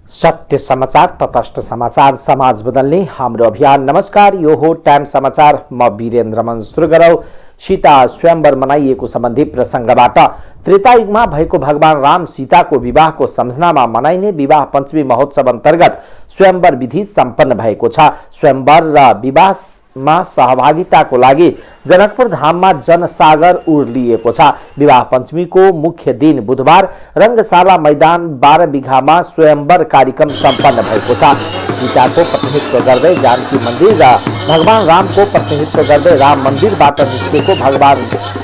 सत्य समाचार, तटस्थ समाचार, समाज बदल्ने हाम्रो अभियान। नमस्कार, यो हो टाइम समाचार। म वीरेन्द्र मन सुरु गरौं सीता स्वयंवर मनाइएको सम्बन्धी प्रसंगबाट। त्रेतायुगमा भएको भगवान राम सीताको विवाहको सम्झनामा मनाइने विवाह पञ्चमी महोत्सव अन्तर्गत स्वयंवर विधि सम्पन्न भएको छ। स्वयंवर र विवाहमा सहभागिताको लागि जनकपुर धाममा जनसागर उर्लिएको छ। विवाह पञ्चमीको मुख्य दिन बुधबार रंगशाला मैदान 12 बिघामा स्वयंवर कार्यक्रम सम्पन्न भएको छ। सीताको प्रतिनिधित्व गर्दै जानकी मन्दिर र भगवान रामको प्रतिनिधित्व गर्दै राम मन्दिरबाट निस्केको भगवान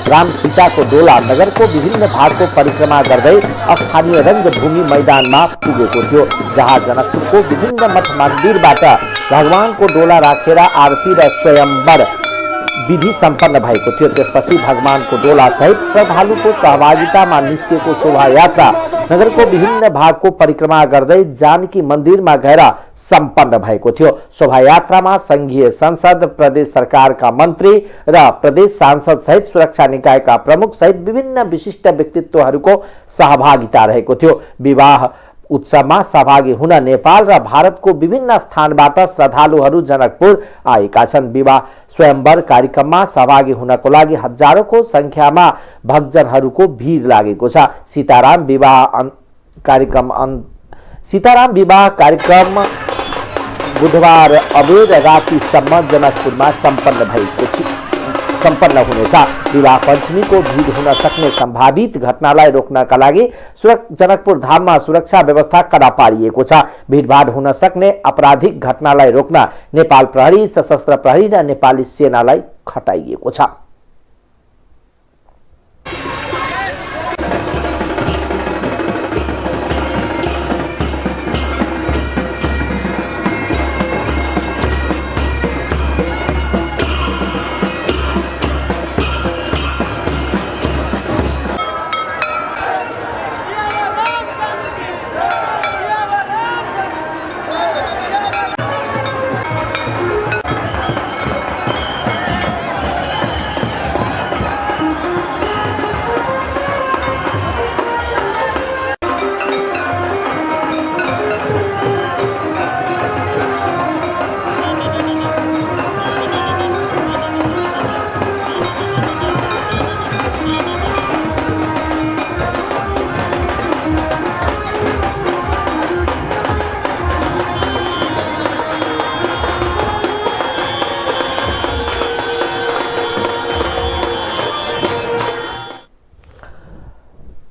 राम सीताको डोला नगरको विभिन्न भागको परिक्रमा गर्दै स्थानीय रंगभूमि मैदानमा पुगेको थियो, जहाँ जनकपुरको विभिन्न मठ मन्दिरबाट भगवानको डोला राखेर आरती र स्वयंवर विधि सम्पन्न भएको थियो। त्यसपछि भगवानको डोला सहित श्रद्धालुको सहभागितामा निस्केको शोभायात्रा नगरको विभिन्न भागको परिक्रमा गर्दै जानकी मन्दिरमा गएर सम्पन्न भएको थियो। शोभायात्रामा संघीय संसद, प्रदेश सरकारका मन्त्री र प्रदेश सांसद सहित सुरक्षा निकायका प्रमुख सहित विभिन्न विशिष्ट व्यक्तित्वहरूको सहभागिता रहेको थियो। विवाह उत्सवमा सहभागी हुन नेपाल र भारतको विभिन्न स्थानबाट श्रद्धालुहरू जनकपुर आएका छन्। विवाह स्वयंवर कार्यक्रममा सहभागी हुनको लागि हजारौंको संख्यामा भक्तजनहरूको भीड लागेको छ। सीताराम विवाह कार्यक्रम बुधबार अबेर रातिसम्म जनकपुरमा सम्पन्न हुनेछ। विवाह पञ्चमीको भीड हुन सक्ने सम्भावित घटनालाई रोक्नका लागि जनकपुर धाममा सुरक्षा व्यवस्था कडा पारिएको छ। भीडभाड हुन सक्ने आपराधिक घटनालाई रोक्न नेपाल प्रहरी, सशस्त्र प्रहरी र नेपाली सेनालाई खटाइएको छ।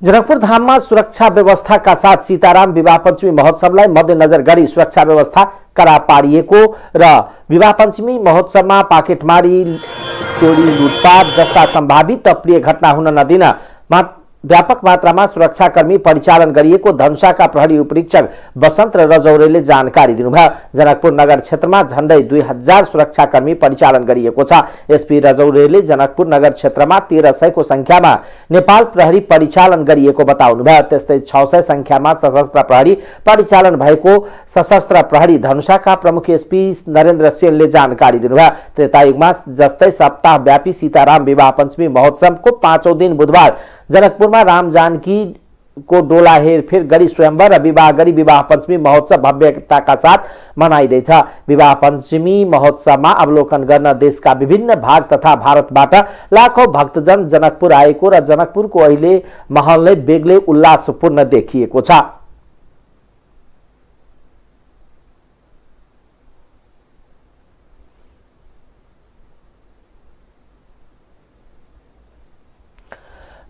जनकपुर धाममा सुरक्षा व्यवस्थाका साथ सीताराम विवाह पञ्चमी महोत्सवलाई मध्यनजर गरी सुरक्षा व्यवस्था कडा पारिएको र विवाह पञ्चमी महोत्सवमा पाकेटमारी, चोरी, लुटपाट जस्ता सम्भावित अप्रिय घटना हुन नदिन व्यापक मात्रामा सुरक्षाकर्मी परिचालन गरिएको धनुषाका प्रहरी उपरीक्षक बसन्त रजौरेले जानकारी दिनुभयो। जनकपुर नगर क्षेत्रमा झण्डै 2000 सुरक्षाकर्मी परिचालन गरिएको छ। एसपी रजौरेले जनकपुर नगर क्षेत्रमा 1300 को संख्यामा नेपाल प्रहरी परिचालन गरिएको बताउनुभयो। त्यस्तै 600 संख्यामा सशस्त्र प्रहरी परिचालन भएको सशस्त्र प्रहरी धनुषाका प्रमुख एसपी नरेन्द्र सेनले जानकारी दिनुभयो। त्रेतायुगमा जस्तै सप्ताहव्यापी सीताराम विवाह पञ्चमी महोत्सवको 5औं दिन बुधबार जनकपुरमा राम जानकी को डोला हेरफेर गरी स्वयंवर र विवाह गरी विवाह पञ्चमी महोत्सव भव्यताका साथ मनाइँदैछ। विवाह पञ्चमी महोत्सवमा अवलोकन गर्न देशका विभिन्न भाग तथा भारतबाट लाखौं भक्तजन जनकपुर आएको र जनकपुरको अहिले माहौल नै बेग्लै उल्लासपूर्ण देखिएको छ।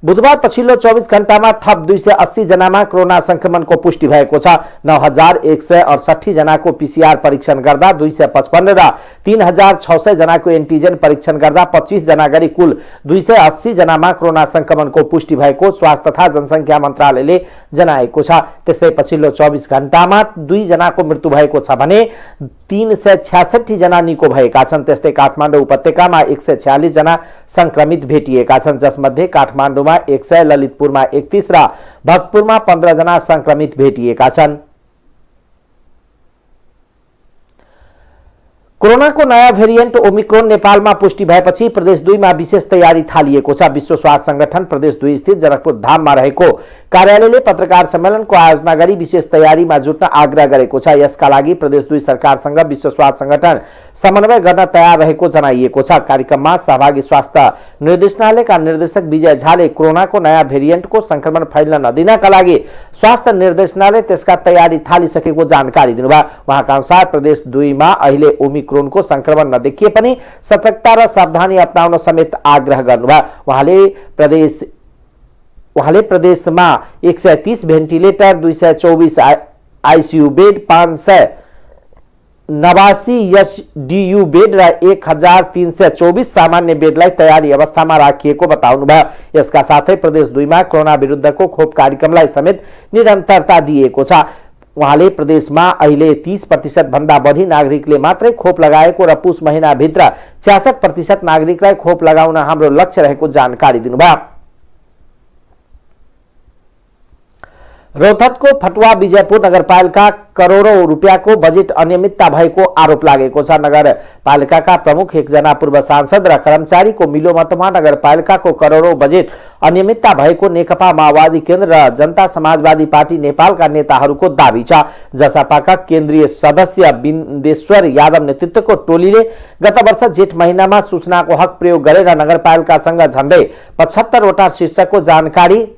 बुधबार पछिल्लो 24 घण्टामा थप 280 जनामा कोरोना संक्रमणको पुष्टि भएको छ। 9168 जनाको पीसीआर परीक्षण गर्दा 255 र 3600 जनाको एन्टिजेन परीक्षण गर्दा 25 जना गरी कुल 280 जनामा कोरोना संक्रमणको पुष्टि भएको स्वास्थ्य तथा जनसंख्या मन्त्रालयले जनाएको छ। त्यस्तै पछिल्लो 24 घण्टामा 2 जनाको मृत्यु भएको छ भने 366 जना निको भएका छन्। त्यस्तै काठमाडौँ उपत्यकामा 146 जना संक्रमित भेटिएका छन्, जसमध्ये काठमाडौँमा 100, ललितपुरमा 31 र भक्तपुरमा 15 जना संक्रमित भेटिएका छन्। कोरोनाको नयाँ भेरिएन्ट ओमिक्रोन नेपालमा पुष्टि भएपछि प्रदेश 2 मा विशेष तयारी थालिएको छ। विश्व स्वास्थ्य संगठन प्रदेश 2 स्थित जनकपुर धाममा रहेको कार्यालयले पत्रकार सम्मेलनको आयोजना गरी विशेष तयारीमा जुट्न आग्रह गरेको छ। यसका लागि प्रदेश 2 सरकारसँग विश्व स्वास्थ्य संगठन समन्वय गर्न तयार रहेको जनाइएको छ। कार्यक्रममा सहभागी स्वास्थ्य निर्देशनालयका निर्देशक विजय झाले कोरोनाको नयाँ भेरिएन्टको संक्रमण फैल्न नदिनका लागि स्वास्थ्य निर्देशनालय त्यसका तयारी थालिसकेको जानकारी दिनुभयो। उहाँका अनुसार प्रदेश 2 मा अहिले ओमिक्रोनको संक्रमण नदेखिए पनि सतर्कता र सावधानी अपनाउन समेत आग्रह गर्नुभयो। उहाँले प्रदेशमा 130 ventilator, 224 ICU bed, 589 HDU bed र 1324 सामान्य बेडलाई तयारी अवस्थामा राखिएको बताउनुभयो। यसका साथै प्रदेश 2 मा कोरोना विरुद्धको खोप कार्यक्रमलाई समेत निरन्तरता दिएको छ। उहाँले प्रदेशमा अहिले 30% भन्दा बढी नागरिकले मात्रै खोप लगाएको र पुस महिनाभित्र 66% नागरिकलाई खोप लगाउन हाम्रो लक्ष्य रहेको जानकारी दिनुभयो। रोहतकको फटुवा विजयपुर नगरपालिका करोडौं रुपियाँको बजेट अनियमितता भएको आरोप लागेको छ। नगरपालिकाका प्रमुख एकजना पूर्व सांसद र कर्मचारीको मिलोमतोमा नगरपालिकाको करोडौं बजेट अनियमितता भएको नेकपा माओवादी केन्द्र र जनता समाजवादी पार्टी नेपालका नेताहरूको दाबी छ। जसपाका केन्द्रीय सदस्य बिन्देश्वर यादव नेतृत्वको टोलीले गत वर्ष जेठ महिनामा सूचनाको हक प्रयोग गरेर नगरपालिकासँग झण्डै 75 वटा शीर्षकको जानकारी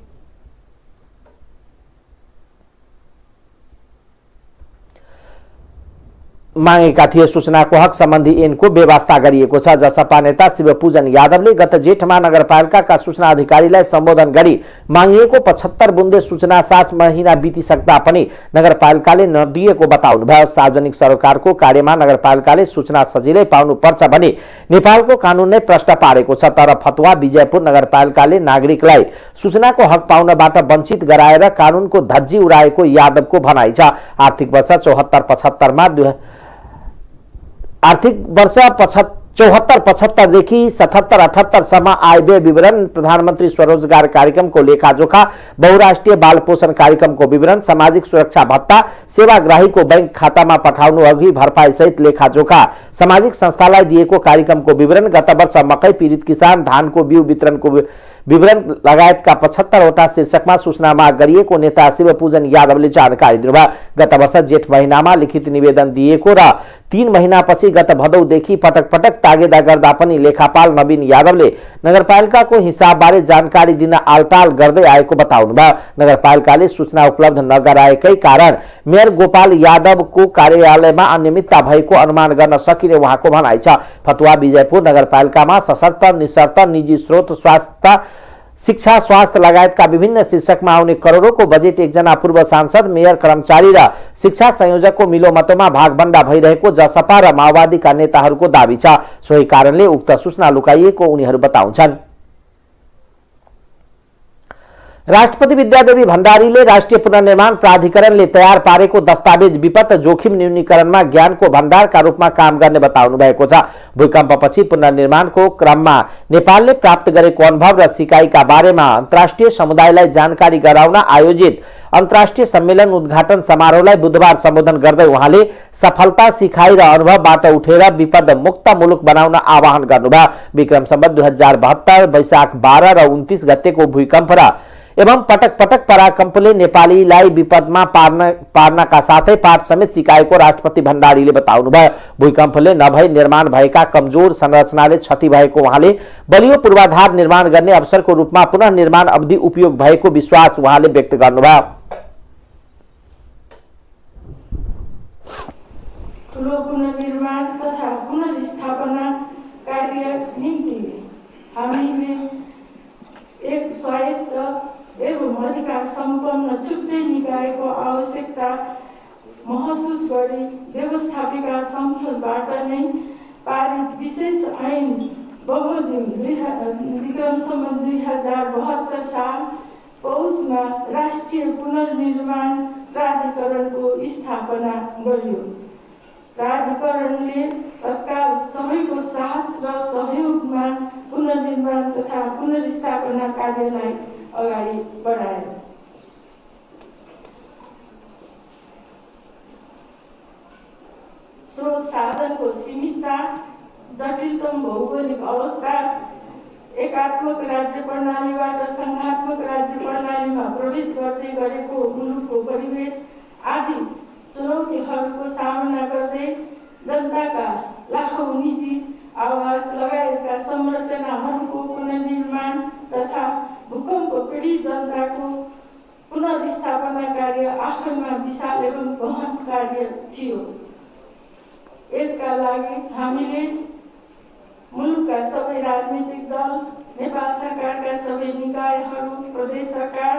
मागेका थिए। सूचनाको हक सम्बन्धी ऐनको व्यवस्था गरिएको छ। जसपा नेता शिवपूजन यादवले गत जेठमा नगरपालिकाका सूचना अधिकारीलाई सम्बोधन गरी मागिएको 75 बुन्दे सूचना 7 महिना बितिसक्दा पनि नगरपालिकाले नदिएको बताउनुभयो। सार्वजनिक सरोकारको कार्यमा नगरपालिकाले सूचना सजिलै पाउनुपर्छ भने नेपालको कानून नै प्रश्न पारेको छ। तर फतुवा विजयपुर नगरपालिकाले नागरिकलाई सूचनाको हक पाउनबाट वञ्चित गराएर कानूनको धज्जी उडाएको यादवको भनाइ छ। आर्थिक वर्ष 74-75 देखि 77-78 सम्म आय व्यय विवरण, प्रधानमन्त्री स्वरोजगार कार्यक्रमको लेखाजोखा, बहुराष्ट्रिय बाल पोषण कार्यक्रमको विवरण, सामाजिक सुरक्षा भत्ता, सेवाग्राहीको बैंक खातामा पठाउनु अघि भरपाई सहित लेखाजोखा, सामाजिक संस्थालाई दिएको कार्यक्रमको विवरण, गत वर्ष मकै पीडित किसान धानको बिउ वितरणको विवरण लगायतका 75 वटा शीर्षकमा सूचना माग गरिएको नेता शिवपूजन यादवले जानकारी दिनुभयो। गत वर्ष जेठ महिनामा लिखित निवेदन दिएको र 3 महिनापछि गत भदौदेखि पटक पटक तागेदा गर्दा पनि लेखापाल नवीन यादवले नगरपालिकाको हिसाबबारे जानकारी दिन आलटाल गर्दै आएको बताउनुभयो। नगरपालिकाले सूचना उपलब्ध नगराएकै कारण मेयर गोपाल यादवको कार्यालयमा अनियमितता भएको अनुमान गर्न सकिने उहाँको भनाइ छ। फतुवा विजयपुर नगरपालिकामा सशर्त निशर्त निजी स्रोत, स्वास्थ्य, शिक्षा, स्वास्थ्य लगायतका विभिन्न शीर्षकमा आउने करोडौंको बजेट एकजना पूर्व सांसद, मेयर, कर्मचारी र शिक्षा संयोजकको मिलोमतोमा भागभण्डा भइरहेको जसपा र माओवादीका नेताहरूको दाबी छ। सोही कारणले उक्त सूचना लुकाइएको उनीहरू बताउँछन्। राष्ट्रपति विद्यादेवी भण्डारीले राष्ट्रिय पुनर्निर्माण प्राधिकरणले तयार पारेको दस्तावेज विपद जोखिम न्यूनीकरणमा ज्ञानको भण्डारका रूपमा काम गर्ने बताउनु भएको छ। भूकम्पपछि पुनर्निर्माणको क्रममा नेपालले प्राप्त गरेको अनुभव र सिकाइका बारेमा अन्तर्राष्ट्रिय समुदायलाई जानकारी गराउन आयोजित अन्तर्राष्ट्रिय सम्मेलन उद्घाटन समारोहलाई बुधबार सम्बोधन गर्दै उहाँले सफलता, सिकाइ र अनुभवबाट उठेर विपद मुक्त मुलुक बनाउन आह्वान गर्नुभयो। विक्रम सम्वत 2072 वैशाख 12 र 29 गतेको भूकम्प र एवं पटक पटक पराकम्पले नेपालीलाई विपदमा पार्नका साथै पाठ समेत सिकाएको राष्ट्रपति भण्डारीले बताउनुभयो। भूकम्पले नभई निर्माण भएका कमजोर संरचनाले क्षति भएको उहाँले बलियो पूर्वाधार निर्माण गर्ने अवसरको रूपमा पुनः निर्माण अवधि उपयोग भएको विश्वास उहाँले व्यक्त गर्नुभयो। ठुलो पुनर्निर्माण तथा पुनर्स्थापना कार्य निम्ति हामीले एक स्वायत्त एवं अधिकार सम्पन्न छुट्टै निकायको आवश्यकता महसुस गरी व्यवस्थापिका संसदबाट नै पारित विशेष ऐन बमोजिम विक्रम सम्वत 2072 साल पौषमा राष्ट्रिय पुनर्निर्माण प्राधिकरणको स्थापना गरियो। प्राधिकरणले तत्काल सबैको साथ र सहयोगमा पुनर्निर्माण तथा पुनर्स्थापना कार्यलाई अगाडि बढायो। स्रोत साधनको सीमितता, जटिलतम भौगोलिक अवस्था एकात्मक राज्य प्रणालीबाट संघात्मक राज्य प्रणालीमा प्रवेश गर्दै गरेको मुलुकको परिवेश आदि चुनौतीहरूको सामना गर्दै जनताका लाखौं निजी आवास लगायतका संरचनाहरूको पुनर्निर्माण तथा भूकम्प पीडित जनताको पुनर्स्थापना कार्य आफैमा विशाल एवं गहन कार्य थियो। यसका लागि हामीले मुलुकका सबै राजनीतिक दल, नेपाल सरकारका सबै निकायहरू, प्रदेश सरकार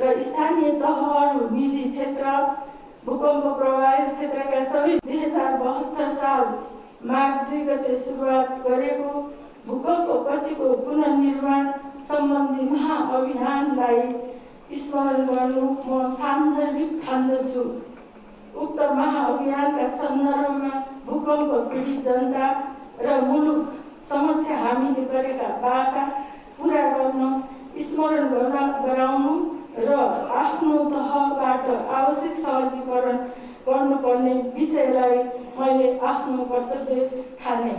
र स्थानीय तहहरू, निजी क्षेत्र, भूकम्प प्रभावित क्षेत्रका सबै 2072 साल माघ 2 गते सुरुवात गरेको भूकम्प पछिको पुनर्निर्माण सम्बन्धी महाअभियानलाई स्मरण गर्नु म सान्दर्भिक ठान्दछु। उक्त महाअभियानका सन्दर्भमा भूकम्प पीडित जनता र मुलुक समक्ष हामीले गरेका वाचा पूरा गर्न, स्मरण गराउनु र आफ्नो तहबाट आवश्यक सहजीकरण गर्नुपर्ने विषयलाई मैले आफ्नो कर्तव्य ठाने।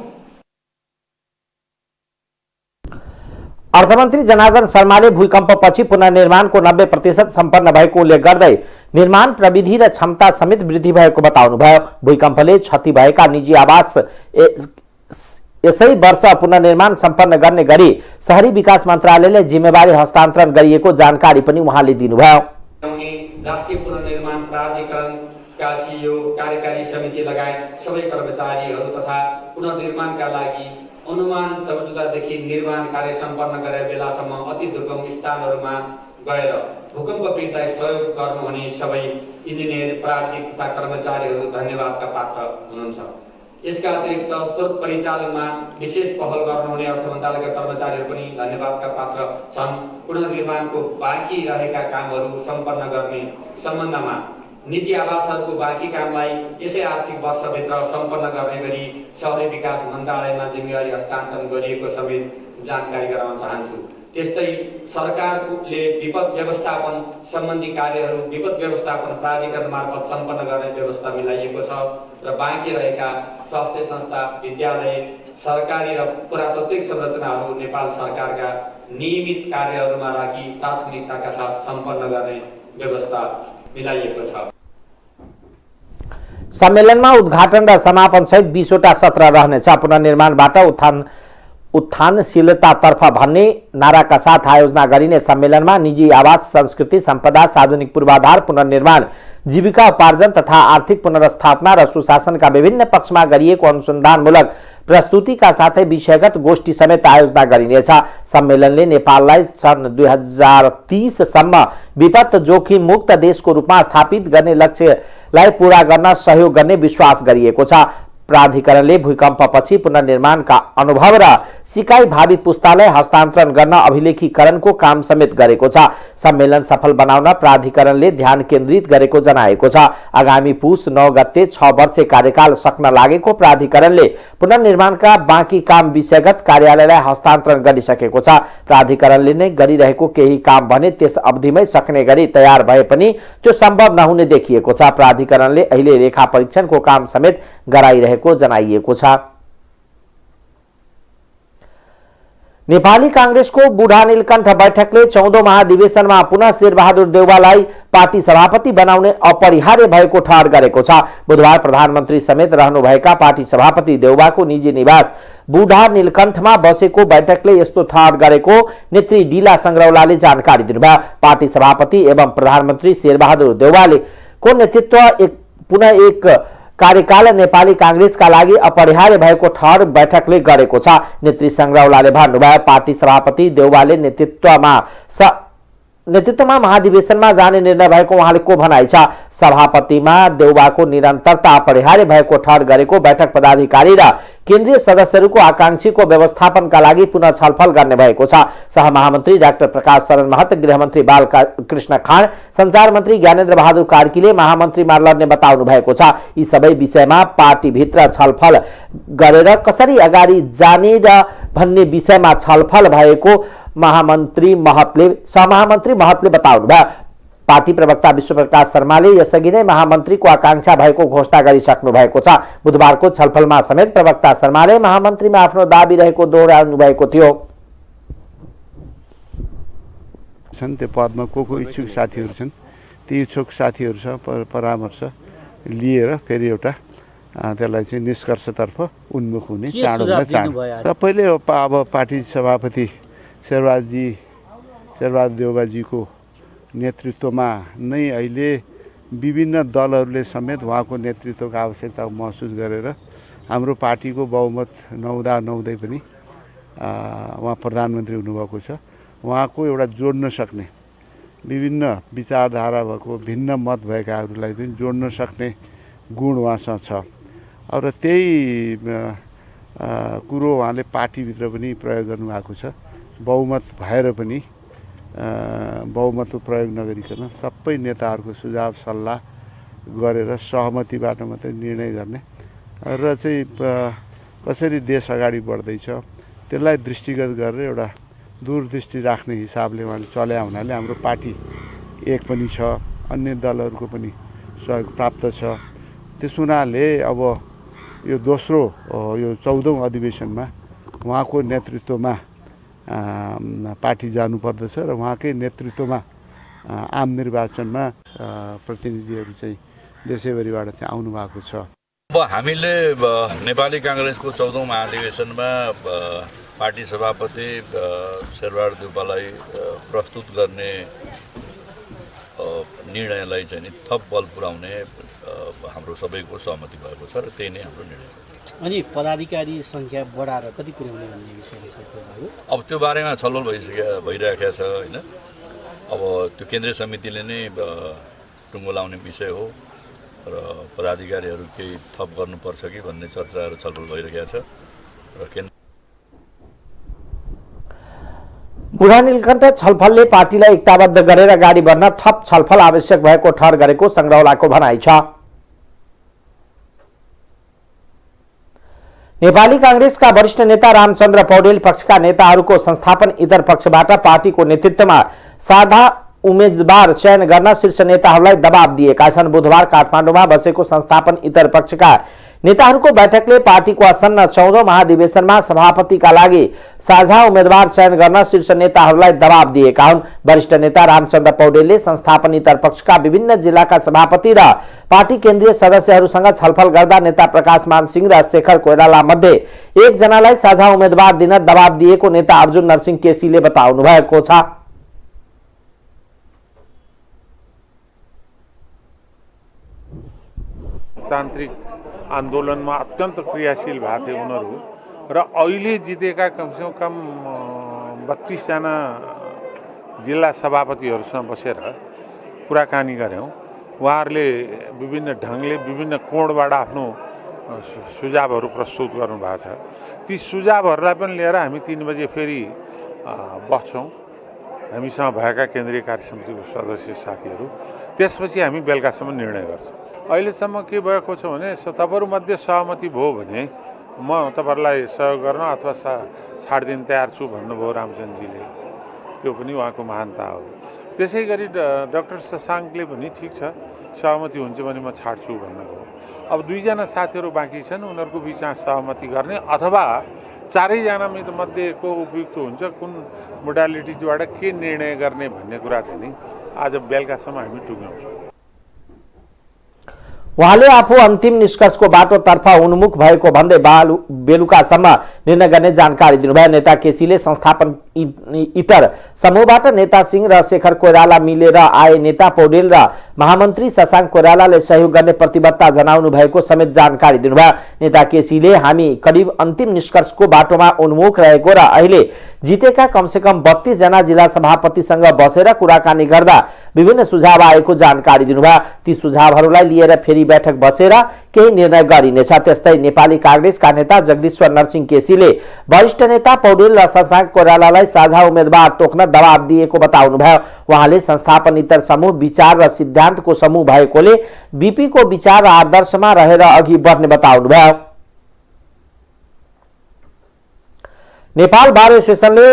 अर्थमन्त्री जनार्दन शर्माले भूकम्पपछि पुनर्निर्माणको 90% सम्पन्न भएको उल्लेख गर्दै निर्माण प्रविधि र क्षमता समेत वृद्धि भएको बताउनुभयो। भूकम्पले क्षति भएका निजी आवास यसै वर्ष पुनर्निर्माण सम्पन्न गर्ने गरी शहरी विकास मन्त्रालयले जिम्मेवारी हस्तान्तरण गरिएको जानकारी पनि उहाँले दिनुभयो। राष्ट्रिय पुनर्निर्माण प्राधिकरणका सीईओ, कार्यकारी समिति लगायत सबै कर्मचारीहरू तथा पुनर्निर्माणका लागि अनुमान सम्झौतादेखि निर्माण कार्य सम्पन्न गरे बेलासम्म अति दुर्गम स्थानहरूमा गएर भूकम्प पीडितलाई सहयोग गर्नुहुने सबै इन्जिनियर, प्राविधिक तथा कर्मचारीहरू धन्यवादका पात्र हुनुहुन्छ। यसका अतिरिक्त स्रोत परिचालनमा विशेष पहल गर्नुहुने अर्थ मन्त्रालयका कर्मचारीहरू पनि धन्यवादका पात्र छन्। पुनर्निर्माणको बाँकी रहेका कामहरू सम्पन्न गर्ने सम्बन्धमा निजी आवासहरूको बाँकी कामलाई यसै आर्थिक वर्षभित्र सम्पन्न गर्ने गरी शहरी विकास मन्त्रालयमा जिम्मेवारी हस्तान्तरण गरिएको समेत जानकारी गराउन चाहन्छु। त्यस्तै सरकारले विपद व्यवस्थापन सम्बन्धी कार्यहरू विपद व्यवस्थापन प्राधिकरण मार्फत सम्पन्न गर्ने व्यवस्था मिलाइएको छ र बाँकी रहेका स्वास्थ्य संस्था, विद्यालय, सरकारी र पुरातात्विक संरचनाहरू नेपाल सरकारका नियमित कार्यहरूमा राखी प्राथमिकताका साथ सम्पन्न गर्ने व्यवस्था मिलाइएको छ। सम्मेलनमा उद्घाटन र समापन सहित 20 वटा सत्र रहनेछ। पुनर्निर्माणबाट उत्थानशीलतातर्फ भन्ने नाराका साथ आयोजना गरिने सम्मेलनमा निजी आवास, संस्कृति सम्पदा, सार्वजनिक पूर्वाधार, पुनर्निर्माण, जीविका उपार्जन तथा आर्थिक पुनर्स्थापना र सुशासनका विभिन्न पक्षमा गरिएको अनुसन्धानमूलक प्रस्तुतिका साथै विषयगत गोष्ठी समेत आयोजना गरिनेछ। सम्मेलनले नेपाललाई सन् 2030 सम्म विपद जोखिम मुक्त देशको रूपमा स्थापित गर्ने लक्ष्यलाई पूरा गर्न सहयोग गर्ने विश्वास गरिएको छ। प्राधिकरणले भूकम्पपछि पुनर्निर्माणका अनुभव र सिकाइ भावी पुस्तालाई हस्तान्तरण गर्न अभिलेखीकरणको काम समेत गरेको छ। सम्मेलन सफल बनाउन प्राधिकरणले ध्यान केन्द्रित गरेको जनाएको छ। आगामी पुस 9 गते 6 वर्षे कार्यकाल सक्न लागेको प्राधिकरणले पुनर्निर्माणका बाँकी काम विषयगत कार्यालयलाई हस्तान्तरण गरिसकेको छ। प्राधिकरणले नै गरिरहेको केही काम भने त्यस अवधिमै सक्ने गरी तयार भए पनि त्यो सम्भव नहुने देखिएको छ। प्राधिकरणले अहिले रेखा परीक्षणको काम समेत गराइरहेको जनाइएको छ। नेपाली कांग्रेसको बुढा नीलकण्ठ बैठकले 14औं महाधिवेशनमा पुनः शेरबहादुर देउवालाई पार्टी सभापति बनाउने अपरिहार्य भएको ठहर गरेको छ। बुधबार प्रधानमन्त्री समेत रहनुभएका पार्टी सभापति देउवाको निजी निवास बुढा नीलकण्ठमा बसेको बैठकले यस्तो ठहर गरेको नेत्री डिला संग्रौलाले जानकारी दिनुभयो। पार्टी सभापति एवं प्रधानमन्त्री शेरबहादुर देउवाले को नेतृत्व पुनः एक कार्यकाल नेपाली कांग्रेसका लागि अपरिहार्य भएको ठहर बैठकले गरेको छ। नेत्री संग्रौलाले भन्नुभयो, पार्टी सभापति देउवाले नेतृत्वमा महाधिवेशनमा जाने निर्णय भएको उहाँले को भनाइ छ। सभापतिमा देउवाको निरन्तरता अपरिहार्य भएको ठहर गरेको बैठक पदाधिकारी र केन्द्रीय सदस्यहरूको आकांक्षीको व्यवस्थापनका लागि पुनः छलफल गर्ने भएको छ। सहमहामन्त्री डाक्टर प्रकाश शरण महत, गृहमन्त्री बालकृष्ण खाँड, सञ्चार मन्त्री ज्ञानेन्द्र बहादुर कार्कीले महामन्त्रीमा लड्ने बताउनु भएको छ। यी सबै विषयमा पार्टीभित्र छलफल गरेर कसरी अगाडि जाने र भन्ने विषयमा छलफल भएको सहमहामन्त्री महतले बताउनुभयो। पार्टी प्रवक्ता विश्वप्रकाश शर्माले यसअघि नै महामन्त्रीको आकांक्षा भएको घोषणा गरिसक्नु भएको छ। बुधबारको छलफलमा समेत प्रवक्ता शर्माले महामन्त्रीमा आफ्नो दाबी रहेको दोहोर्याउनु भएको थियो। छन् त्यो पदमा को इच्छुक साथीहरू छन् ती इच्छुक साथीहरूसँग परामर्श लिएर फेरि एउटा त्यसलाई चाहिँ निष्कर्षतर्फ उन्मुख हुने चाँडोभन्दा चाँडो। तपाईँले अब पार्टी सभापति शेरबहादुर देउबाजीको नेतृत्वमा नै अहिले विभिन्न दलहरूले समेत उहाँको नेतृत्वको आवश्यकता महसुस गरेर हाम्रो पार्टीको बहुमत नहुँदै पनि उहाँ प्रधानमन्त्री हुनुभएको छ। उहाँको एउटा जोड्न सक्ने विभिन्न विचारधारा भएको भिन्न मत भएकाहरूलाई पनि जोड्न सक्ने गुण उहाँसँग छ र त्यही कुरो उहाँले पार्टीभित्र पनि प्रयोग गर्नुभएको छ। बहुमत भएर पनि बहुमतको प्रयोग नगरिकन सबै नेताहरूको सुझाव सल्लाह गरेर सहमतिबाट मात्रै निर्णय गर्ने र चाहिँ कसरी देश अगाडि बढ्दैछ त्यसलाई दृष्टिगत गरेर एउटा दूरदृष्टि राख्ने हिसाबले उहाँले चल्या हुनाले हाम्रो पार्टी एक पनि छ, अन्य दलहरूको पनि सहयोग प्राप्त छ। त्यस हुनाले अब यो दोस्रो यो 14औं अधिवेशनमा उहाँको नेतृत्वमा पार्टी जानुपर्दछ र उहाँकै नेतृत्वमा आम निर्वाचनमा प्रतिनिधिहरू चाहिँ देशैभरिबाट चाहिँ आउनु भएको छ। अब हामीले नेपाली काङ्ग्रेसको 14औं महाधिवेशनमा पार्टी सभापति शेरबहादुर देउपालाई प्रस्तुत गर्ने निर्णयलाई चाहिँ थप बल पुर्याउने हाम्रो सबैको सहमति भएको छ र त्यही नै हाम्रो निर्णय हो। अनि पदाधिकारी सङ्ख्या बढाएर कति पुर्याउने भन्ने विषयमा छलफल भयो। अब त्यो बारेमा छलफल भइरहेको छ होइन। अब त्यो केन्द्रीय समितिले नै टुङ्गो लाउने विषय हो र पदाधिकारीहरू केही थप गर्नुपर्छ कि भन्ने चर्चाहरू छलफल भइरहेको छ र बुढा नीलकण्ठ छलफलले पार्टीलाई एकताबद्ध गरेर अगाडि बढ्न थप छलफल आवश्यक भएको ठहर गरेको संग्रौलाको भनाइ छ। नेपाली कांग्रेसका वरिष्ठ नेता रामचन्द्र पौडेल पक्षका नेताहरूको संस्थापन इतर पक्षबाट पार्टीको नेतृत्वमा साझा उम्मेदवार चयन गर्न शीर्ष नेताहरूलाई दबाब दिएका छन्। बुधबार काठमाडौँमा बसेको संस्थापन इतर पक्षका नेताहरूको बैठकले पार्टीको आसन्न 14औं महाधिवेशनमा सभापतिका लागि साझा उम्मेदवार चयन गर्न शीर्ष नेताहरूलाई दबाब दिएका हुन्। वरिष्ठ नेता रामचन्द्र पौडेलले संस्थापन इतर पक्षका विभिन्न जिल्लाका सभापति र पार्टी केन्द्रीय सदस्यहरूसँग छलफल गर्दा नेता प्रकाश मान सिंह र शेखर कोइराला मध्ये एकजनालाई साझा उम्मेदवार दिन दबाब दिएको नेता अर्जुन नरसिंह केसीले बताउनु भएको छ। तान्त्रिक आन्दोलनमा अत्यन्त क्रियाशील भएको थिए उनीहरू र अहिले जितेका कमसेकम कम 32 जना जिल्ला सभापतिहरूसँग बसेर कुराकानी गऱ्यौँ। उहाँहरूले विभिन्न ढङ्गले विभिन्न कोणबाट आफ्नो सुझावहरू प्रस्तुत गर्नुभएको छ। ती सुझावहरूलाई पनि लिएर हामी 3 बजे फेरि बस्छौँ हामीसँग भएका केन्द्रीय कार्य समितिको सदस्य साथीहरू। त्यसपछि हामी बेलुकासम्म निर्णय गर्छौँ। अहिलेसम्म के भएको छ भने तपाईँहरूमध्ये सहमति भयो भने म तपाईँहरूलाई सहयोग गर्न अथवा छाड दिन तयार छु भन्नुभयो रामचन्द्रजीले। त्यो पनि उहाँको महानता हो। त्यसै गरी डाक्टर शशाङ्कले पनि ठिक छ सहमति हुन्छ भने म छाड्छु भन्नुभयो। अब 2 जना साथीहरू बाँकी छन् उनीहरूको बिचमा सहमति गर्ने अथवा 4 जना मध्ये को उपयुक्त हुन्छ कुन मोडालिटिजबाट के निर्णय गर्ने भन्ने कुरा चाहिँ नि आज बेलुकासम्म हामी टुङ्ग्याउँछौँ। उहाँले आफू अन्तिम निष्कर्षको बाटोतर्फ उन्मुख भएको भन्दै बेलुकासम्म निर्णय गर्ने जानकारी दिनुभयो। नेता केसीले संस्थापन इतर समूहबाट नेता सिंह र शेखर कोइराला मिलेर आए नेता पौडेल र महामन्त्री शशाङ्क कोइरालाले सहयोग गर्ने प्रतिबद्धता जनाउनु भएको समेत जानकारी दिनुभयो। नेता केसीले हामी करिब अन्तिम निष्कर्षको बाटोमा उन्मुख रहेको र अहिले जितेका कमसेकम 32 जना जिल्ला सभापतिसँग बसेर कुराकानी गर्दा विभिन्न सुझाव आएको जानकारी दिनुभयो। ती सुझावहरूलाई लिएर फेरि बैठक बसेर केही निर्णय गरिनेछ। त्यस्तै नेपाली कांग्रेसका नेता जगदीश्वर नरसिंह केसीले वरिष्ठ नेता पौडेल र शशाङ्क कोइरालालाई साझा उम्मेदवार तोक्न दबाब दिएको बताउनुभयो। उहाँले संस्थापन इतर समूह विचार र सिद्धान्तको समूह भएकोले बीपीको विचार र आदर्शमा रहेर अघि बढ्ने बताउनुभयो। नेपाल बार एसोसिएसनले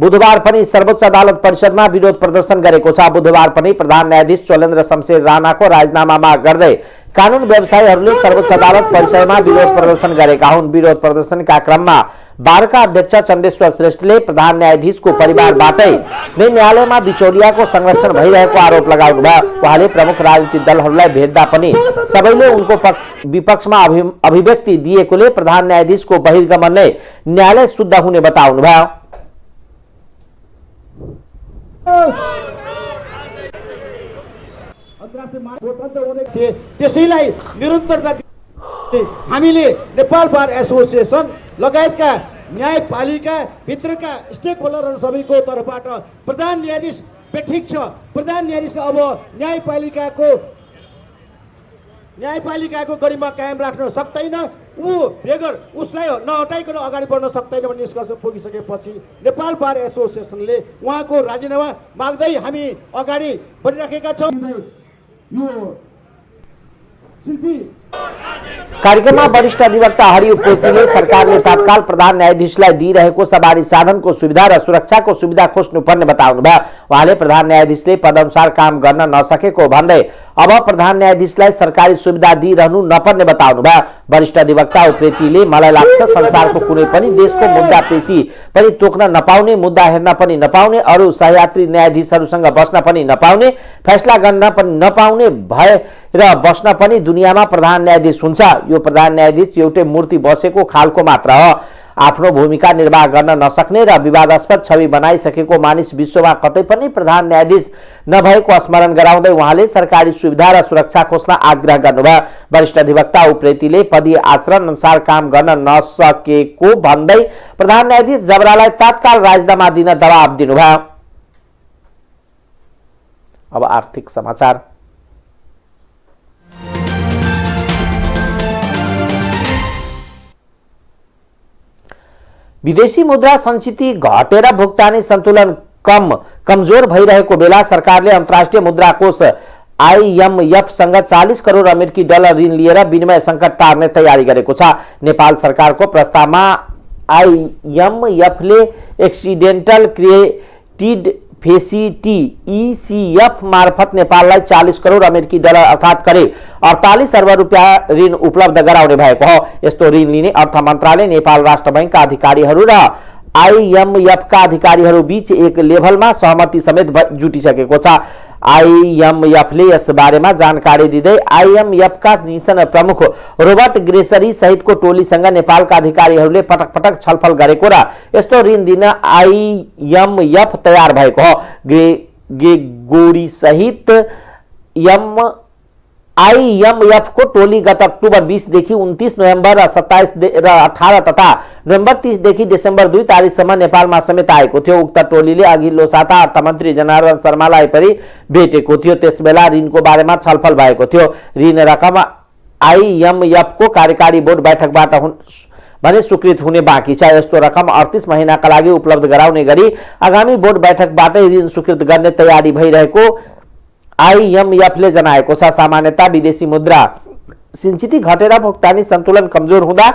बुधबार पनि सर्वोच्च अदालत परिषदमा विरोध प्रदर्शन गरेको छ। बुधबार पनि प्रधान न्यायाधीश चोलेन्द्र शमशेर राणाको राजीनामा माग गर्दै कानुन व्यवसायीहरूले सर्वोच्च अदालत परिसरमा विरोध प्रदर्शन गरेका हुन्। विरोध प्रदर्शनका क्रममा बारका अध्यक्ष चण्डेश्वर श्रेष्ठले प्रधान न्यायाधीशको परिवारबाटै नै न्यायालयमा बिचौलियाको संरक्षण भइरहेको आरोप लगाउनुभयो। उहाँले प्रमुख राजनीतिक दलहरूलाई भेट्दा पनि सबैले उनको विपक्षमा अभिव्यक्ति दिएकोले प्रधान न्यायाधीशको बहिर्गमन नै न्यायालय शुद्ध हुने बताउनुभयो। त्यसैलाई निरन्तरता हामीले नेपाल बार एसोसिएसन लगायतका न्यायपालिका भित्रका स्टेक होल्डरहरू सबैको तर्फबाट प्रधान न्यायाधीश बेठिक छ। प्रधान न्यायाधीशले अब न्यायपालिकाको गरिमा कायम राख्न सक्दैन, ऊ बेगर उसलाई नहटाइकन अगाडि बढ्न सक्दैन भन्ने निष्कर्ष पुगिसकेपछि नेपाल बार एसोसिएसनले उहाँको राजीनामा माग्दै हामी अगाडि बढिराखेका छौँ। कार्यक्रममा वरिष्ठ अधिवक्ता हरि उप्रेतीले सरकारले तत्काल प्रधान न्यायाधीशलाई दिइरहेको सवारी साधनको सुविधा र सुरक्षाको सुविधा खोज्नुपर्ने बताउनुभयो। उहाँले प्रधान न्यायाधीशले पदअनुसार काम गर्न नसकेको भन्दै अब प्रधान न्यायाधीशलाई सरकारी सुविधा दिइरहनु नपर्ने बताउनुभयो। वरिष्ठ अधिवक्ता उप्रेतीले मलाई लाग्छ संसारको कुनै पनि देशको मुद्दा पेशी पनि तोक्न नपाउने, मुद्दा हेर्न पनि नपाउने, अरू सहयात्री न्यायाधीशहरूसँग बस्न पनि नपाउने, फैसला गर्न पनि नपाउने भएर बस्न पनि दुनियाँमा प्रधान न्यायाधीश हुन्छ। यो प्रधान न्यायाधीश एउटै मूर्ति बसेको खालको मात्र हो। आफ्नो भूमिका निर्वाह गर्न नसक्ने र विवादास्पद छवि बनाइसकेको मानिस विश्वमा कतै पनि प्रधान न्यायाधीश नभएको स्मरण गराउँदै उहाँले सरकारी सुविधा र सुरक्षा खोज्न आग्रह गर्नुभयो। वरिष्ठ अधिवक्ता उप्रेतीले पदीय आचरण अनुसार काम गर्न नसकेको भन्दै प्रधान न्यायाधीश जबरालाई तत्काल राजीनामा दिन दबाब दिनुभयो। अब आर्थिक समाचार। विदेशी मुद्रा संचिति घटेर भुक्तानी सन्तुलन कमजोर भइरहेको बेला सरकारले अन्तर्राष्ट्रिय मुद्रा कोष IMF-सँग 40 करोड अमेरिकी डलर ऋण लिएर विनिमय सङ्कट टार्ने तयारी गरेको छ। नेपाल सरकारको प्रस्तावमा IMF-ले एक्सिडेन्टल क्रेडिट फेसिलिटी ECF मार्फत नेपाललाई 40 करोड अमेरिकी डलर अर्थात् करिब 48 अर्ब रुपियाँ ऋण उपलब्ध गराउने भएको हो। यस्तो ऋण लिने अर्थ मन्त्रालय नेपाल राष्ट्र बैंकका अधिकारीहरू र IMF-का अधिकारीहरू बीच एक लेभलमा सहमति समेत जुटिसकेको छ। IMF-ले यस बारेमा जानकारी दिँदै IMF-का मिसन प्रमुख रोबर्ट ग्रेसरी सहितको टोलीसँग नेपालका अधिकारीहरूले पटक पटक छलफल गरेको र यस्तो ऋण दिन IMF तयार भएको हो। ग्रेगोरी सहित IMF को टोली गत अक्टोबर 20 देखि 29 नोभेम्बर र 27 र 18 तथा नोभेम्बर 30 देखि डिसेम्बर 2 तारिकसम्म नेपालमा समेत आएको थियो। उक्त टोलीले अघिल्लो साता अर्थमन्त्री जनार्दन शर्मालाई पनि भेटेको थियो। त्यसबेला ऋणको बारेमा छलफल भएको थियो। ऋण रकम IMF को कार्यकारी बोर्ड बैठकबाट भने स्वीकृत हुने बाँकी छ। यस्तो रकम 38 महिनाका लागि उपलब्ध गराउने गरी आगामी बोर्ड बैठकबाटै ऋण स्वीकृत गर्ने तयारी भइरहेको IMF-ले जनाएको छ। सामान्यतः विदेशी मुद्रा संचिति घटेर भुक्तानी सन्तुलन कमजोर हुँदा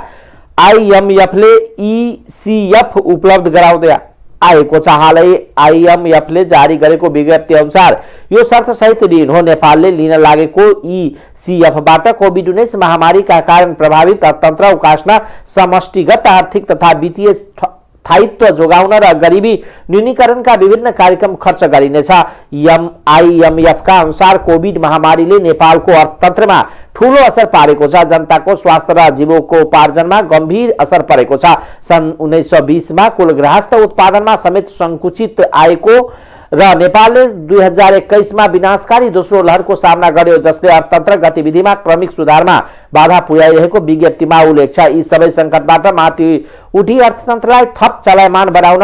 IMF-ले ECF उपलब्ध गराउँदै आएको छ। हालै IMF-ले जारी गरेको विज्ञप्ति अनुसार यो शर्त सहित ऋण हो। नेपालले लिन लागेको ECF-बाट कोभिड-19 महामारीका कारण प्रभावित अर्थतन्त्र उकास्न, समष्टिगत आर्थिक तथा वित्तीय स्थायित्व जोगाउन र गरिबी न्यूनीकरणका विभिन्न कार्यक्रम खर्च गरिनेछ। IMF-का अनुसार कोभिड महामारीले नेपालको अर्थतन्त्रमा ठूलो असर पारेको छ। जनताको स्वास्थ्य र जीवकोपार्जनमा गम्भीर असर परेको छ। सन् 1920मा कुल गृहस्थ उत्पादनमा समेत संकुचित आएको र नेपालले 2021मा विनाशकारी दोस्रो लहरको सामना गर्यो, जसले अर्थतन्त्र गतिविधिमा क्रमिक सुधारमा बाधा पुर्याइरहेको विज्ञप्तिमा उल्लेख छ। यी सबै सङ्कटबाट माथि उठी अर्थतन्त्रलाई थप चलायमान बनाउन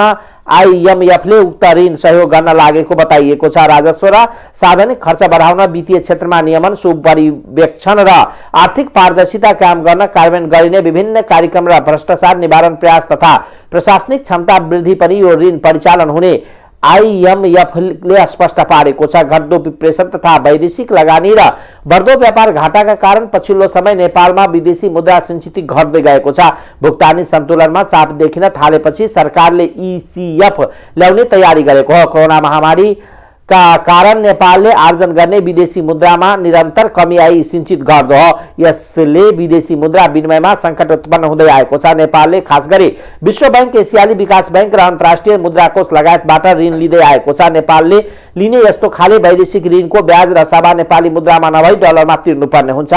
IMF-ले उक्त ऋण सहयोग गर्न लागेको बताइएको छ। राजस्व र साधनिक खर्च बढाउन, वित्तीय क्षेत्रमा नियमन, सुपरिवेक्षण र आर्थिक पारदर्शिता कायम गर्न कार्यान्वयन गरिने विभिन्न कार्यक्रम र भ्रष्टाचार निवारण प्रयास तथा प्रशासनिक क्षमता वृद्धि पनि यो ऋण परिचालन हुने आइएमएफले स्पष्ट पारेको छ। घट्दो विप्रेषण तथा वैदेशिक लगानी र बढ्दो व्यापार घाटाका कारण पछिल्लो समय नेपालमा विदेशी मुद्रा सञ्चित घट्दै गएको छ। भुक्तानी सन्तुलनमा चाप देखिन थालेपछि सरकारले ईसीएफ ल्याउने तयारी गरेको हो। कोरोना महामारी का कारण नेपालले आर्जन गर्ने विदेशी मुद्रामा निरन्तर कमी आई सिंचित गर्दो हो। यसले विदेशी मुद्रा विनिमयमा संकट उत्पन्न हुँदै आएको छ। नेपालले खास गरी विश्व बैंक, एसियाली विकास बैंक र अन्तर्राष्ट्रिय मुद्रा कोष लगायतबाट ऋण लिँदै आएको छ। नेपालले लिने यस्तो खाले वैदेशिक ऋणको ब्याज र सभा नेपाली मुद्रामा नभई डलरमा तिर्नुपर्ने हुन्छ।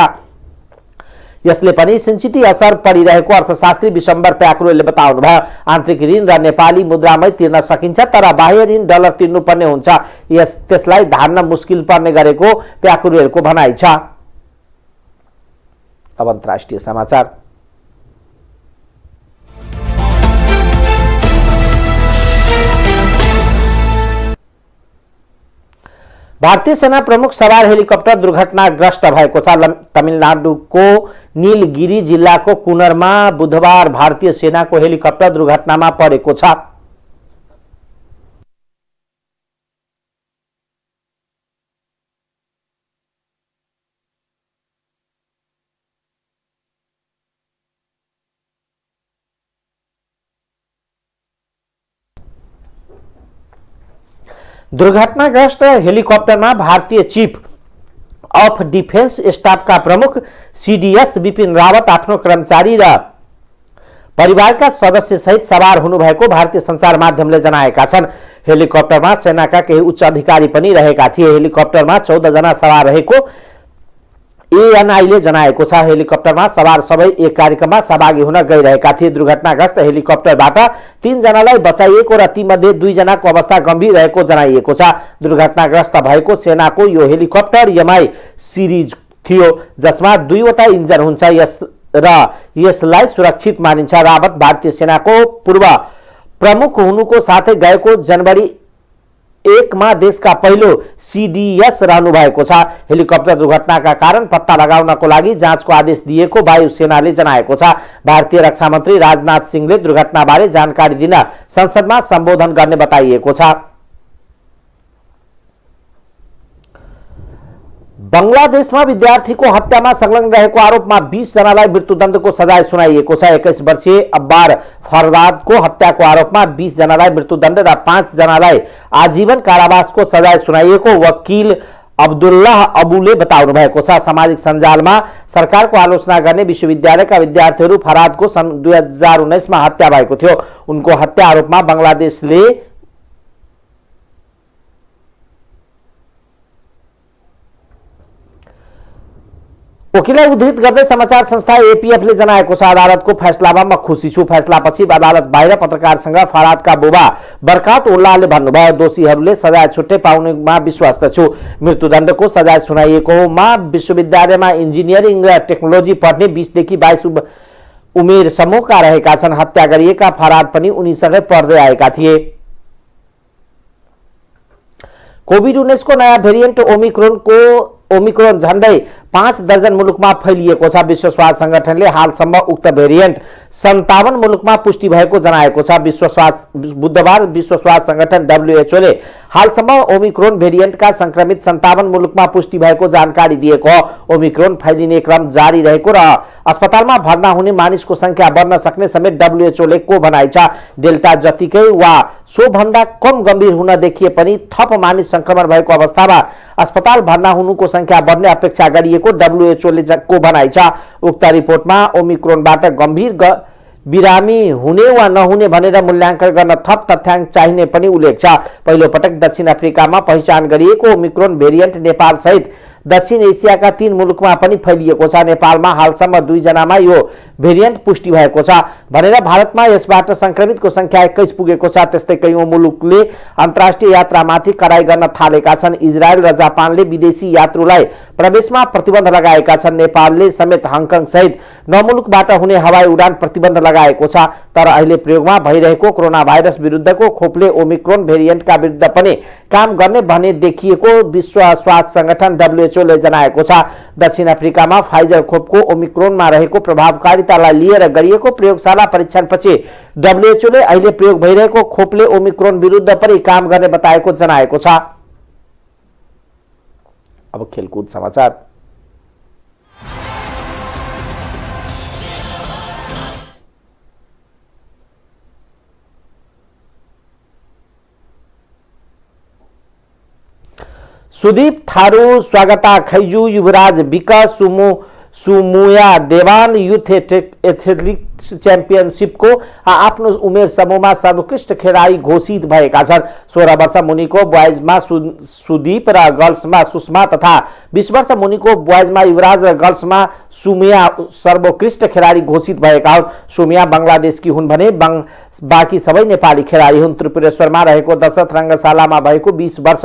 यसले पनि सिंचित असर परिरहेको अर्थशास्त्री विशम्बर प्याकुरेलले बताउनुभयो। आन्तरिक ऋण र नेपाली मुद्रामै तिर्न सकिन्छ, तर बाह्य ऋण डलर तिर्नुपर्ने हुन्छ। त्यसलाई धान्न मुस्किल पर्ने गरेको प्याकुरेलको भनाइ छ। अब अन्तर्राष्ट्रिय समाचार। भारतीय सेना प्रमुख सवार हेलिकप्टर दुर्घटनाग्रस्त भएको छ। तमिलनाडुको नीलगिरी जिल्लाको कुनरमा बुधबार भारतीय सेनाको हेलिकप्टर दुर्घटनामा परेको छ। दुर्घटनाग्रस्त हेलिकप्टरमा भारतीय चीफ अफ डिफेन्स स्टाफका प्रमुख सीडीएस विपिन रावत आफ्नो कर्मचारी र परिवारका सदस्य सहित सवार हुनुभएको भारतीय सञ्चार माध्यमले जनाएका छन्। हेलिकप्टरमा सेनाका केही उच्च अधिकारी पनि रहेका थिए। हेलिकप्टरमा 14 जना सवार रहेको एएनआईले जनाएको छ। हेलिकप्टरमा सवार सबै एक कार्यक्रममा सहभागी हुन गइरहेका थिए। दुर्घटनाग्रस्त हेलिकप्टरबाट 3 जनालाई बचाइएको र तीमध्ये 2 जनाको अवस्था गम्भीर रहेको जनाइएको छ। दुर्घटनाग्रस्त भएको सेनाको यो हेलिकप्टर एमआई सिरिज थियो, जसमा 2 वटा इन्जन हुन्छ यसलाई सुरक्षित मानिन्छ। रावत भारतीय सेनाको पूर्व प्रमुख हुनुको साथै गएको जनवरी 1 मा देशका पहिलो सीडीएस रहनु भएको छ। हेलिकप्टर दुर्घटनाका कारण पत्ता लगाउनको लागि जाँचको आदेश दिएको वायु सेनाले जनाएको छ। भारतीय रक्षा मन्त्री राजनाथ सिंहले दुर्घटनाबारे जानकारी दिन संसदमा सम्बोधन गर्ने बताइएको छ। बंगलादेशमा विद्यार्थीको हत्यामा संलग्न रहेको आरोपमा 20 जनालाई मृत्युदण्डको सजाय सुनाइएको छ। 21 वर्षीय अब्बार फरदादको हत्याको आरोपमा 20 जनालाई मृत्युदण्ड र 5 जनालाई आजीवन कारावासको सजाय सुनाइएको वकिल अब्दुल्लाह अबुले बताउनु भएको छ। सामाजिक सञ्जालमा सरकारको आलोचना गर्ने विश्वविद्यालयका विद्यार्थीहरू फरदादको सन् 2019 मा हत्या भएको थियो। उनको हत्या आरोपमा बंगलादेशले वकिललाई उद्धृत गर्दै समाचार संस्था एपीएफले जनाएको छ, अदालतको फैसलामा म खुसी छु। फैसलापछि अदालत बाहिर पत्रकारसँग फरहादका बुबा बरकात उल्लाहले भन्नुभयो, दोषीहरूले सजाय छुट्टै पाउनेमा विश्वस्त छु। मृत्युदण्डको सजाय सुनाइएकोमा विश्वविद्यालयमा इन्जिनियरिङ र टेक्नोलोजी पढ्ने 20 देखि 22 उमेर समूहका रहेका छन्। हत्या गरिएका फरहाद पनि उनीसँगै पढ्दै आएका थिए। कोभिड-19 को नयाँ भेरिएन्ट ओमिक्रोन झण्डै 5 दर्जन मुलुकमा फैलिएको छ। विश्व स्वास्थ्य संगठनले हालसम्म उक्त भेरिएन्ट 57 मुलुकमा पुष्टि भएको जनाएको छ। बुधबार विश्व स्वास्थ्य संगठन डब्ल्युएचओले हालसम्म ओमिक्रोन भेरिएन्टका संक्रमित 57 मुलुकमा पुष्टि भएको जानकारी दिएको हो। ओमिक्रोन फैलिने क्रम जारी रहेको र अस्पतालमा भर्ना हुने मानिसको संख्या बढ्न सक्ने समेत डब्ल्युएचओले को भनाइ छ। डेल्टा जतिकै वा सोभन्दा कम गम्भीर हुन देखिए पनि थप मानिस संक्रमण भएको अवस्थामा अस्पताल भर्ना हुनुको संख्या बढ्ने अपेक्षा गरिएको डब्ल्युएचओले को भनाइ छ। उक्त रिपोर्टमा ओमिक्रोनबाट गम्भीर बिरामी हुने वा नहुने भनेर मूल्याङ्कन गर्न थप तथ्याङ्क चाहिने पनि उल्लेख छ। पहिलो पटक दक्षिण अफ्रिकामा पहिचान गरिएको ओमिक्रोन भेरिएन्ट नेपाल सहित दक्षिण एसियाका 3 मुलुकमा पनि फैलिएको छ। नेपालमा हालसम्म 2 जनामा यो भेरिएन्ट पुष्टि भएको छ भनेर भारतमा यसबाट संक्रमितको संख्या 21 पुगेको छ। त्यस्तै कैयौं मुलुकले अन्तर्राष्ट्रिय यात्रामाथि कडाई गर्न थालेका छन्। इजरायल र जापानले विदेशी यात्रुलाई प्रवेशमा प्रतिबन्ध लगाएका छन्। नेपालले समेत हङकङ सहित 9 मुलुकबाट हुने हवाई उडान प्रतिबन्ध लगाएको छ। तर अहिले प्रयोगमा भइरहेको कोरोना भाइरस विरुद्धको खोपले ओमिक्रोन भेरिएन्टका विरुद्ध पनि काम गर्ने भन्ने देखिएको विश्व स्वास्थ्य संगठन डब्ल्युएचओ WHO ले जनाएको छ। दक्षिण अफ्रिकामा फाइजर खोपको ओमिक्रोनमा रहेको प्रभावकारितालाई लिएर गरिएको प्रयोगशाला परीक्षणपछि WHO ले अहिले प्रयोग भइरहेको खोपले ओमिक्रोन विरुद्ध पनि काम गर्ने बताएको जनाएको छ। अब खेलकुद समाचार। सुदीप थारू, स्वागता खैजू, युवराज विक, सुमुया देवान युथ एथलेटिक्स च्याम्पियनसिपको आफ्नो उमेर समूहमा सर्वोत्कृष्ट खेलाडी घोषित भएका छन्। 16 वर्ष मुनिको बॉयजमा सुदीप र गर्ल्समा सुषमा तथा 20 वर्ष मुनिको बॉयजमा युवराज र गर्ल्समा सुमिया सर्वोत्कृष्ट खेलाडी घोषित भएका हुन्। सुमिया बंगलादेशकी हुन् भने बाँकी सबै नेपाली खेलाडी हुन्। त्रिपुरेश्वरमा रहेको दशरथ रङ्गशालामा भएको 20 वर्ष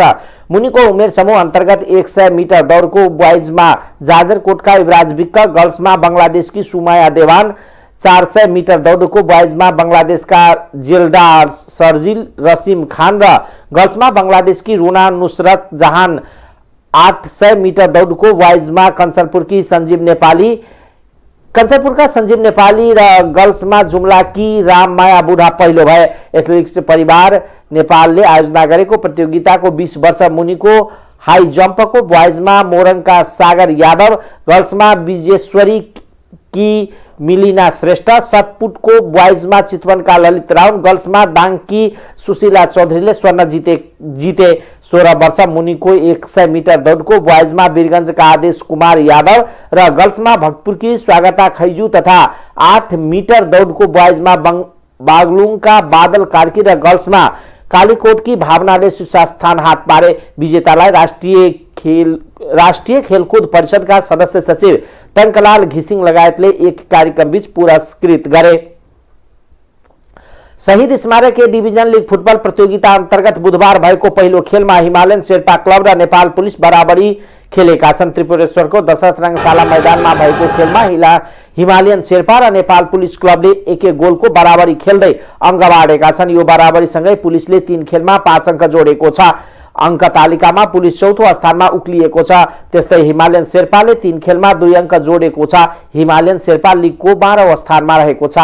मुनिको उमेर समूह अन्तर्गत 100 मिटर दौडको बॉयजमा जाजरकोटका युवराज विक्क, गर्ल्समा बंगलादेशकी सुमाया देवान, 400 मिटर दौडको बॉयजमा बंगलादेशका जेल्डा सर्जिल रसिम खान र गर्ल्समा बंगलादेशकी रुना नुसरत जहान, 800 मिटर दौडको बॉयजमा कञ्चनपुरका सञ्जीव नेपाली र गर्ल्समा जुम्लाकी राममाया बुढा पहिलो भए। एथलेटिक्स परिवार नेपालले आयोजना गरेको प्रतियोगिताको 20 वर्ष मुनिको हाई जम्पको बॉयजमा मोरङका सागर यादव, गर्ल्समा विजेश्वरी की मिलिना श्रेष्ठ, शटपुटको बॉयजमा चितवनका ललित राउन, गर्ल्समा दाङकी सुशीला चौधरीले स्वर्ण जिते। 16 वर्ष मुनिको 100 मिटर दौडको बॉयजमा वीरगञ्जका आदेश कुमार यादव र गर्ल्समा भक्तपुरकी स्वागता खैजू तथा 8 मिटर दौडको बॉयजमा बागलुङका बादल कार्की र गर्ल्समा कालीकोटकी भावनाले शीर्षस्थान हात पारे। विजेतालाई राष्ट्रिय खेलकुद परिषदका सदस्य सचिव टंकलाल घिसिङ लगायतले एक कार्यक्रमबीच पुरस्कृत गरे। शहीद स्मारक ए डिभिजन लीग फुटबल प्रतियोगिता अन्तर्गत बुधबार भएको पहिलो खेलमा हिमालयन शेर्पा क्लब र नेपाल पुलिस बराबरी खेलेका छन्। त्रिपुरेश्वरको दशरथ रङ्गशाला मैदानमा भएको खेलमा हिमालयन शेर्पा र नेपाल पुलिस क्लबले एक गोलको बराबरी खेल्दै अङ्क बाँडेका छन्। यो बराबरीसँगै पुलिसले 3 खेलमा 5 अङ्क जोडेको छ। अङ्क तालिकामा पुलिस चौथो स्थानमा उक्लिएको छ। त्यस्तै हिमालयन शेर्पाले 3 खेलमा 2 अङ्क जोडेको छ। हिमालयन शेर्पा लिगको 12औं स्थानमा रहेको छ।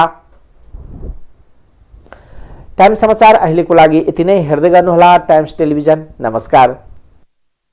टाइम्स समाचार अहिलेको लागि यति नै। हेर्दै गर्नुहोला टाइम्स टेलिभिजन। नमस्कार।